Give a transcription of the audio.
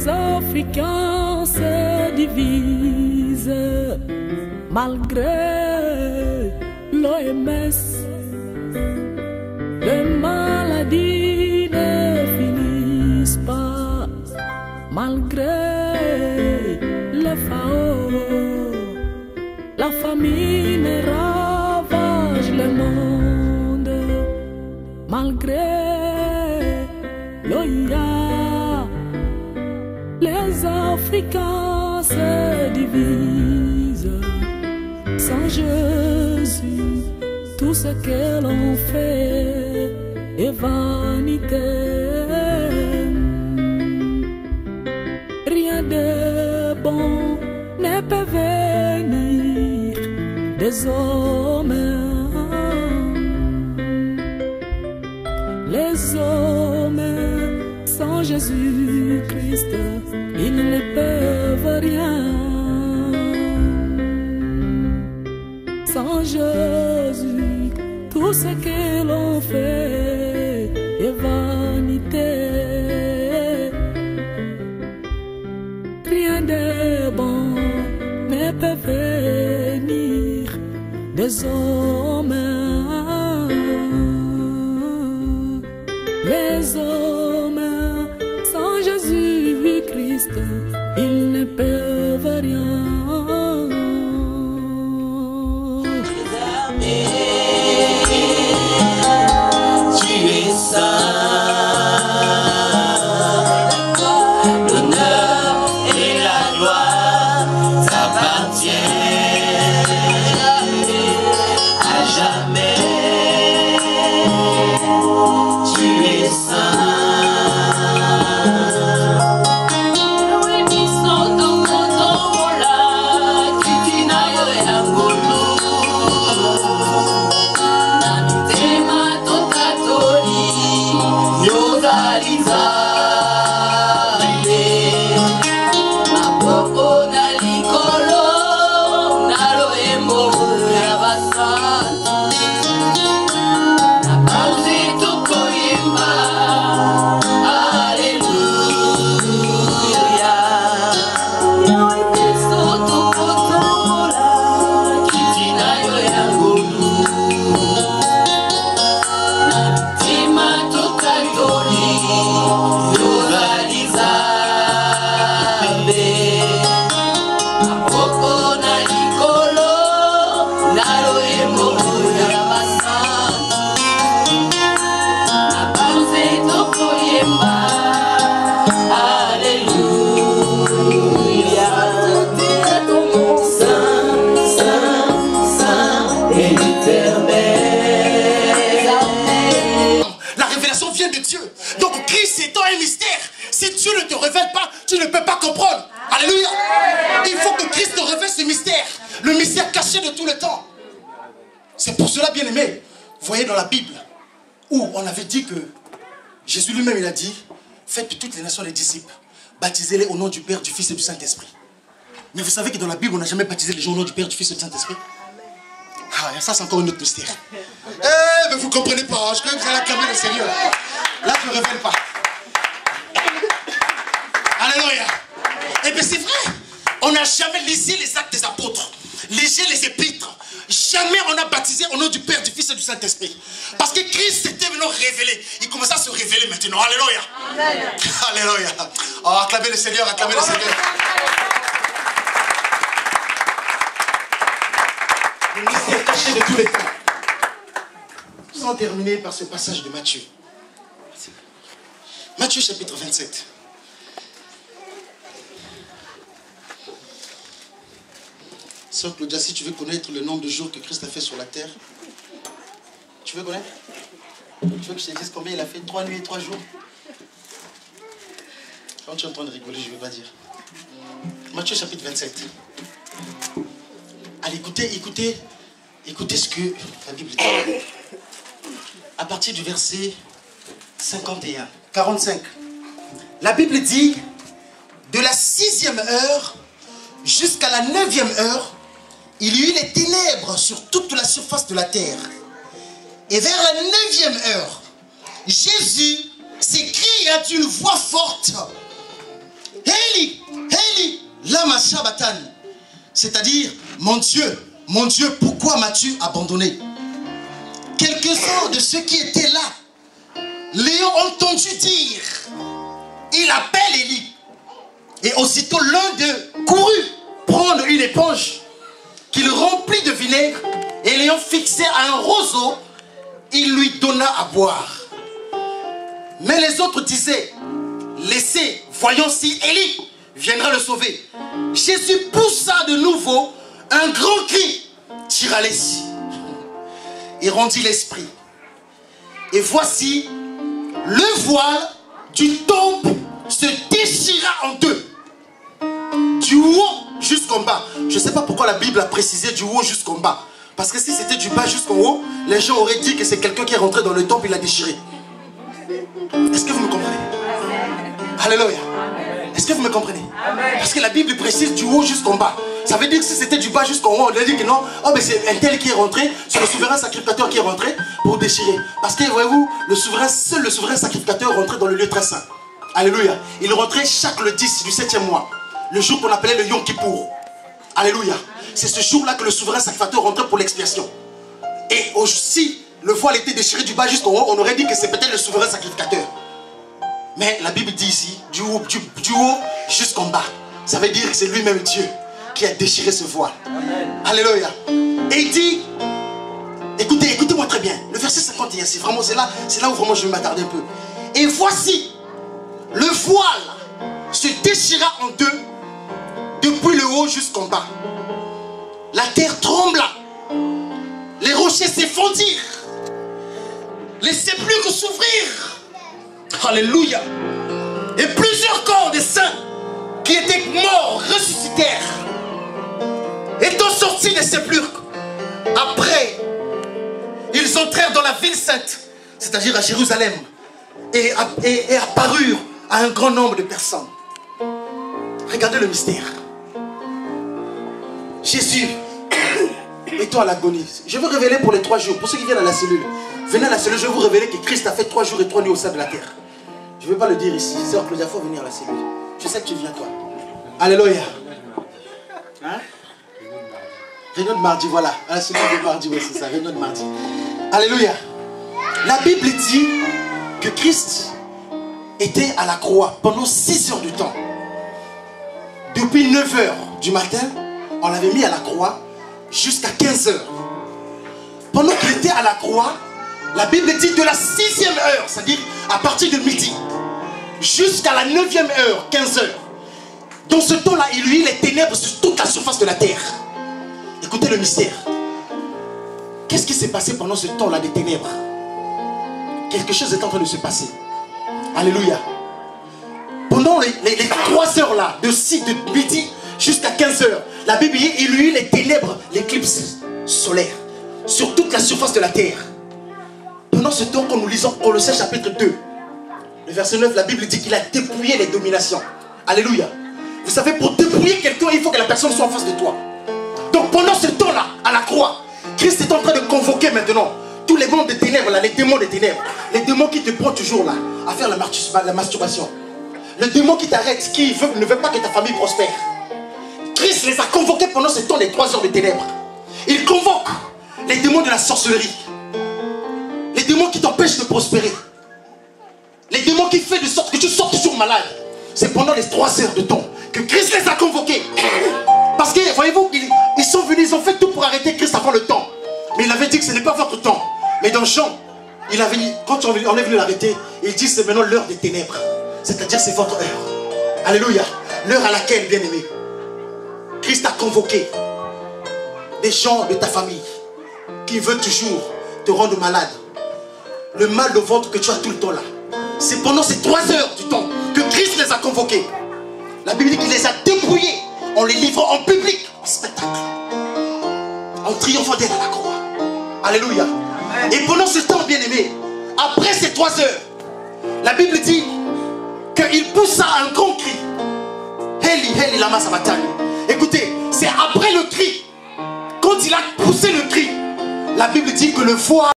Les Africains se divisent malgré l'OMS. Les maladies ne finissent pas malgré le FAO. La famine ravage le monde malgré l'OIA. Les Africains se divisent. Sans Jésus, tout ce que l'on fait est vanité. Rien de bon ne peut venir des hommes. Les hommes sans Jésus-Christ, ils ne peuvent rien. Sans Jésus, tout ce que l'on fait est vanité. Rien de bon ne peut venir des hommes. Les hommes sans Jésus-Christ, ils ne peuvent rien. C'est pour cela, bien aimé, vous voyez dans la Bible, où on avait dit que Jésus lui-même, il a dit, faites toutes les nations des disciples, baptisez-les au nom du Père, du Fils et du Saint-Esprit. Mais vous savez que dans la Bible, on n'a jamais baptisé les gens au nom du Père, du Fils et du Saint-Esprit. Ah, ça c'est encore un autre mystère. Eh, mais vous ne comprenez pas, je crois que vous allez acclamer le Seigneur. Là, je ne révèle pas. Alléluia. Eh bien, c'est vrai, on n'a jamais lisé les actes des apôtres, lisé les épîtres. Jamais on a baptisé au nom du Père, du Fils et du Saint-Esprit. Parce que Christ était venu révéler. Il commençait à se révéler maintenant. Alléluia. Amen. Alléluia. Oh, acclamez le Seigneur, acclamez le Seigneur. Le mystère caché de tous les temps. Sans terminer par ce passage de Matthieu. Matthieu chapitre 27. Sœur Claudia, si tu veux connaître le nombre de jours que Christ a fait sur la terre, tu veux connaître? Tu veux que je te dise combien il a fait? 3 nuits et 3 jours. Quand tu es en train de rigoler, je ne vais pas dire. Matthieu chapitre 27. Allez, écoutez ce que la Bible dit. À partir du verset 51, 45. La Bible dit, de la 6e heure jusqu'à la 9e heure, il y eut les ténèbres sur toute la surface de la terre. Et vers la 9e heure, Jésus s'écria d'une voix forte: Éloi, Lama Shabatan, c'est-à-dire, mon Dieu, pourquoi m'as-tu abandonné? Quelques-uns de ceux qui étaient là l'ayant entendu dire, il appelle Élie. Et aussitôt l'un d'eux courut prendre une éponge qu'il remplit de vinaigre et l'ayant fixé à un roseau, il lui donna à boire. Mais les autres disaient, laissez, voyons si Élie viendra le sauver. Jésus poussa de nouveau un grand cri, tira les scies et rendit l'esprit. Et voici, le voile du temple se déchira en deux, du haut jusqu'en bas. Je ne sais pas pourquoi la Bible a précisé du haut jusqu'en bas. Parce que si c'était du bas jusqu'en haut, les gens auraient dit que c'est quelqu'un qui est rentré dans le temple et l'a déchiré. Est-ce que vous me comprenez? Alléluia. Est-ce que vous me comprenez? Parce que la Bible précise du haut jusqu'en bas. Ça veut dire que si c'était du bas jusqu'en haut, on aurait dit que non, oh mais c'est un tel qui est rentré, c'est le souverain sacrificateur qui est rentré pour déchirer. Parce que voyez-vous, seul le souverain sacrificateur rentrait dans le lieu très saint. Alléluia. Il rentrait chaque le 10 du 7e mois, le jour qu'on appelait le Yom Kippour. Alléluia. C'est ce jour-là que le souverain sacrificateur rentrait pour l'expiation. Et si le voile était déchiré du bas jusqu'en haut, on aurait dit que c'est peut-être le souverain sacrificateur. Mais la Bible dit ici, du haut jusqu'en bas. Ça veut dire que c'est lui-même Dieu qui a déchiré ce voile. Amen. Alléluia. Et il dit, écoutez-moi très bien. Le verset 51, c'est là où vraiment je vais m'attarder un peu. Et voici, le voile se déchira en deux, depuis le haut jusqu'en bas. La terre trembla. Les rochers s'effondirent. Les sépulcres s'ouvrirent. Alléluia. Et plusieurs corps des saints qui étaient morts ressuscitèrent. Étant sortis des sépulcres, après, ils entrèrent dans la ville sainte, c'est-à-dire à Jérusalem, et apparurent à un grand nombre de personnes. Regardez le mystère. Jésus étant à l'agonie. Je veux révéler pour les 3 jours, pour ceux qui viennent à la cellule. Venez à la cellule, je vais vous révéler que Christ a fait 3 jours et 3 nuits au sein de la terre. Je ne vais pas le dire ici. Sœur Claudia, il faut venir à la cellule. Je sais que tu viens, toi. Alléluia. Hein? Réunion de mardi, voilà. À la cellule de mardi, oui, c'est ça. Réunion de mardi. Alléluia. La Bible dit que Christ était à la croix pendant 6 heures du temps. Depuis 9 heures du matin, on l'avait mis à la croix jusqu'à 15 heures. Pendant qu'il était à la croix, la Bible dit de la 6e heure, c'est-à-dire à partir de midi, jusqu'à la 9e heure, 15 heures. Dans ce temps-là, il y eut les ténèbres sur toute la surface de la terre. Écoutez le mystère. Qu'est-ce qui s'est passé pendant ce temps-là des ténèbres? Quelque chose est en train de se passer. Alléluia. Pendant les 3 heures là, de midi jusqu'à 15 heures, la Bible dit il y eut les ténèbres, l'éclipse solaire sur toute la surface de la terre. Pendant ce temps, quand nous lisons Colossiens chapitre 2, le verset 9, la Bible dit qu'il a dépouillé les dominations. Alléluia. Vous savez, pour dépouiller quelqu'un, il faut que la personne soit en face de toi. Donc pendant ce temps-là, à la croix, Christ est en train de convoquer maintenant tous les mondes des ténèbres, là, les démons des ténèbres. Les démons qui te prennent toujours là, à faire la masturbation. Le démon qui t'arrête, qui ne veut pas que ta famille prospère. Christ les a convoqués pendant ce temps des 3 heures de ténèbres. Il convoque les démons de la sorcellerie. Les démons qui t'empêchent de prospérer. Les démons qui font de sorte que tu sors toujours malade. C'est pendant les 3 heures de temps que Christ les a convoqués. Parce que, voyez-vous, ils sont venus, ils ont fait tout pour arrêter Christ avant le temps. Mais il avait dit que ce n'est pas votre temps. Mais dans Jean, il avait dit, quand on est venu l'arrêter, il dit c'est maintenant l'heure des ténèbres. C'est-à-dire c'est votre heure. Alléluia. L'heure à laquelle, bien aimé, Christ a convoqué des gens de ta famille qui veulent toujours te rendre malade. Le mal de ventre que tu as tout le temps là. C'est pendant ces 3 heures du temps que Christ les a convoqués. La Bible dit qu'il les a dépouillés en les livrant en public, en spectacle, en triomphant d'être à la croix. Alléluia. Amen. Et pendant ce temps, bien aimé, après ces 3 heures, la Bible dit qu'il poussa un grand cri. Heli, Heli, lama sabachthani. Écoutez, c'est après le cri, quand il a poussé le cri, la Bible dit que le voile